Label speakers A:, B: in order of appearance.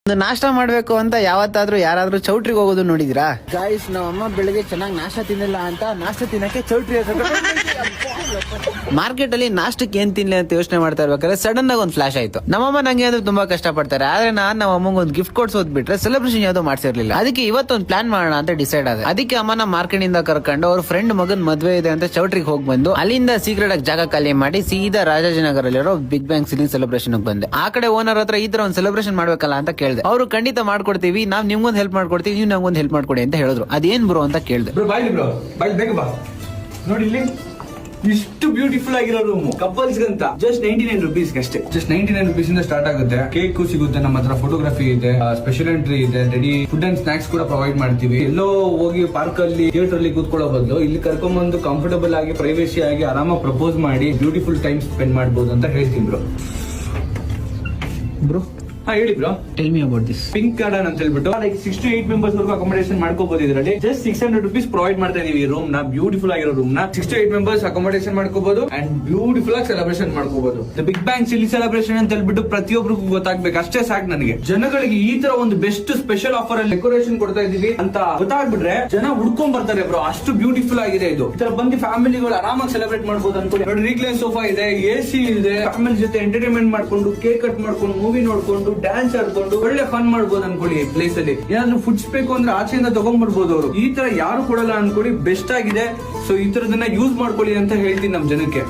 A: ಒಂದು ನಾಷ್ಟ ಮಾಡ್ಬೇಕು ಅಂತ ಯಾವತ್ತಾದ್ರೂ ಯಾರಾದ್ರೂ ಚೌಟ್ರಿಗೆ ಹೋಗೋದು ನೋಡಿದಿರಾ ಗಾಯ್ಸ್? ನಮ್ಮ ಅಮ್ಮ ಬೆಳಿಗ್ಗೆ ಚೆನ್ನಾಗಿ ನಾಷ್ಟ ತಿನ್ನಿಲ್ಲ ಅಂತ ನಾಷ್ಟ ತಿನ್ನಕ್ಕೆ ಚೌಟ್ರಿ ಮಾರ್ಕೆಟ್ ಅಲ್ಲಿ ನಾಷ್ಟಕ್ಕೆ ಏನ್ ತಿನ್ಲಿ ಅಂತ ಯೋಚನೆ ಮಾಡ್ತಾ ಇರ್ಬೇಕಾದ್ರೆ ಸಡನ್ ಆಗಿ ಒಂದು ಫ್ಲಾಶ್ ಆಯ್ತು. ನಮ್ಮಮ್ಮ ನಂಗೆ ಅದು ತುಂಬಾ ಕಷ್ಟ ಪಡ್ತಾರೆ, ಆದ್ರೆ ನಾನ್ ನಮ್ಮ ಅಮ್ಮಂಗೆ ಒಂದು ಗಿಫ್ಟ್ ಕೊಡ್ಸೋದ್ ಬಿಟ್ರೆ ಸೆಲೆಬ್ರೇಷನ್ ಯಾವ್ದೋ ಮಾಡ್ಸಿರ್ಲಿಲ್ಲ. ಅದಕ್ಕೆ ಇವತ್ತೊಂದು ಪ್ಲಾನ್ ಮಾಡೋಣ ಅಂತ ಡಿಸೈಡ್ ಆದ. ಅದಕ್ಕೆ ಅಮ್ಮನ ಮಾರ್ಕೆಟ್ ಇಂದ ಕರ್ಕೊಂಡು ಅವ್ರ ಫ್ರೆಂಡ್ ಮಗನ್ ಮದ್ವೆ ಇದೆ ಅಂತ ಚೌಟ್ರಿಗೆ ಹೋಗಿ ಬಂದು ಅಲ್ಲಿಂದ ಸೀಕ್ರೆಟ್ ಆಗಿ ಜಾಗ ಖಾಲಿ ಮಾಡಿ ಸೀದಾ ರಾಜಾಜಿನಗರಲ್ಲಿರೋ ಬಿಗ್ ಬ್ಯಾಂಗ್ ಸಿಲಿಂಗ್ ಸೆಲೆಬ್ರೇಷನ್ ಬಂದೆ. ಆ ಕಡೆ ಓನರ್ ಹತ್ರ ಈ ತರ ಒಂದು ಸೆಲೆಬ್ರೇಷನ್ ಮಾಡ್ಬೇಕಲ್ಲ ಅಂತ ಕೇಳಿದೆ. ಅವರು ಖಂಡಿತ ಮಾಡ್ಕೊಡ್ತೀವಿ, ನಾವ್ ನಿಮ್ಗೊಂದು ಹೆಲ್ಪ್ ಮಾಡ್ಕೊಡ್ತೀವಿ, ನೀವು ನಮ್ಗೊಂದು ಹೆಲ್ಪ್ ಮಾಡ್ಕೊಡಿ ಅಂತ ಹೇಳಿದ್ರು. ಅದೇನ್ ಬ್ರೋ ಅಂತ ಕೇಳಿದೆ.
B: ನೋಡಿ ಇಲ್ಲಿ ಇಷ್ಟು ಬ್ಯೂಟಿಫುಲ್ ಆಗಿರೋ ರೂಮ್ ಕಪಲ್ಸ್ ಅಂತ ಜಸ್ಟ್ 99 rupees ಅಷ್ಟೇ. ಜಸ್ಟ್ 99 rupees ಇಂದ ಸ್ಟಾರ್ಟ್ ಆಗುತ್ತೆ. ಕೇಕ್ ಸಿಗುತ್ತೆ, ನಮ್ಮ ಹತ್ರ ಫೋಟೋಗ್ರಫಿ ಇದೆ, ಸ್ಪೆಷಲ್ ಎಂಟ್ರಿ ಇದೆ, ರೆಡಿ ಫುಡ್ ಅಂಡ್ ಸ್ನಾಕ್ಸ್ ಕೂಡ ಪ್ರೊವೈಡ್ ಮಾಡ್ತೀವಿ. ಎಲ್ಲೋ ಹೋಗಿ ಪಾರ್ಕ್ ಅಲ್ಲಿ ಥಿಯೇಟರ್ ಅಲ್ಲಿ ಕೂತ್ಕೊಳ್ಳೋ ಬದಲು ಇಲ್ಲಿ ಕರ್ಕೊಂಡ್ಬಂದು ಕಂಫರ್ಟಬಲ್ ಆಗಿ ಪ್ರೈವೇಸಿ ಆಗಿ ಆರಾಮಾಗಿ ಪ್ರಪೋಸ್ ಮಾಡಿ ಬ್ಯೂಟಿಫುಲ್ ಟೈಮ್ ಸ್ಪೆಂಡ್ ಮಾಡಬಹುದು ಅಂತ ಹೇಳ್ತೀನಿ ಬ್ರೋ. ಹೇಳಿ bro,
A: tell me about this
B: pink garden ಅಂತ ಹೇಳ್ಬಿಟ್ಟು ಲೈಕ್ 6 to 8 ಮೆಂಬರ್ಸ್ ವರೆಗೂ ಅಕಾಮಡೇಷನ್ ಮಾಡ್ಕೋಬಹುದು. ಇದರಲ್ಲಿ ಜಸ್ಟ್ 600 rupees ಪ್ರೊವೈಡ್ ಮಾಡ್ತಾ ಇದೀವಿ. ಈ ರೂಮ್ ನ ಬ್ಯೂಟಿಫುಲ್ ಆಗಿರೋ ರೂಮ್ ನ 6 to 8 ಮೆಂಬರ್ಸ್ ಅಕಾಮಡೇಷನ್ ಮಾಡ್ಕೋಬಹುದು ಅಂಡ್ ಬ್ಯೂಟಿಫುಲ್ ಆಗಿ ಸೆಲೆಬ್ರೇಷನ್ ಮಾಡ್ಕೋಬಹುದು. ಬಿಗ್ ಬ್ಯಾಂಗ್ ಚಿಲ್ಲಿ ಸೆಲೆಬ್ರೇಷನ್ ಅಂತ ಹೇಳ್ಬಿಟ್ಟು ಪ್ರತಿಯೊಬ್ಬರಿಗೂ ಗೊತ್ತಾಗ್ಬೇಕು ಅಷ್ಟೇ ಸಾಕು ನನಗೆ. ಜನಗಳಿಗೆ ಈ ತರ ಒಂದು ಬೆಸ್ಟ್ ಸ್ಪೆಷಲ್ ಆಫರ್ ಅಲ್ಲಿ ಡೆಕೋರೇಷನ್ ಕೊಡ್ತಾ ಇದೀವಿ ಅಂತ ಗೊತ್ತಾಗ್ಬಿಟ್ರೆ ಜನ ಹುಡ್ಕೊಂಡ್ ಬರ್ತಾರೆ ಬ್ರೋ. ಅಷ್ಟು ಬ್ಯೂಟಿಫುಲ್ ಆಗಿದೆ ಇದು. ಈ ತರ ಬಂದು ಫ್ಯಾಮಿಲಿಗಳು ಆರಾಮಾಗಿ ಸೆಲೆಬ್ರೇಟ್ ಮಾಡಬಹುದು ಅನ್ಕೊಳ್ಳಿ. ನೋಡಿ, ರೀಕ್ಲೈನ್ ಸೋಫಾ ಇದೆ, ಎಸಿ ಇದೆ, ಫ್ಯಾಮಿಲಿ ಜೊತೆ ಎಂಟರ್ಟೈನ್ಮೆಂಟ್ ಮಾಡ್ಕೊಂಡು ಕೇಕ್ ಕಟ್ ಮಾಡ್ಕೊಂಡು ಮೂವಿ ನೋಡ್ಕೊಂಡು ಡ್ಯಾನ್ಸ್ ಆಡ್ಕೊಂಡು ಒಳ್ಳೆ ಫನ್ ಮಾಡ್ಬೋದು ಅನ್ಕೊಳ್ಳಿ. ಪ್ಲೇಸ್ ಅಲ್ಲಿ ಏನಾದ್ರು ಫುಡ್ಸ್ ಬೇಕು ಅಂದ್ರೆ ಆಚೆಯಿಂದ ತಗೊಂಡ್ ಬರ್ಬೋದು. ಅವರು ಈ ತರ ಯಾರು ಕೊಡಲ್ಲ ಅನ್ಕೊಳ್ಳಿ, ಬೆಸ್ಟ್ ಆಗಿದೆ. ಸೊ ಈ ತರದನ್ನ ಯೂಸ್ ಮಾಡ್ಕೊಳ್ಳಿ ಅಂತ ಹೇಳ್ತೀನಿ ನಮ್ ಜನಕ್ಕೆ.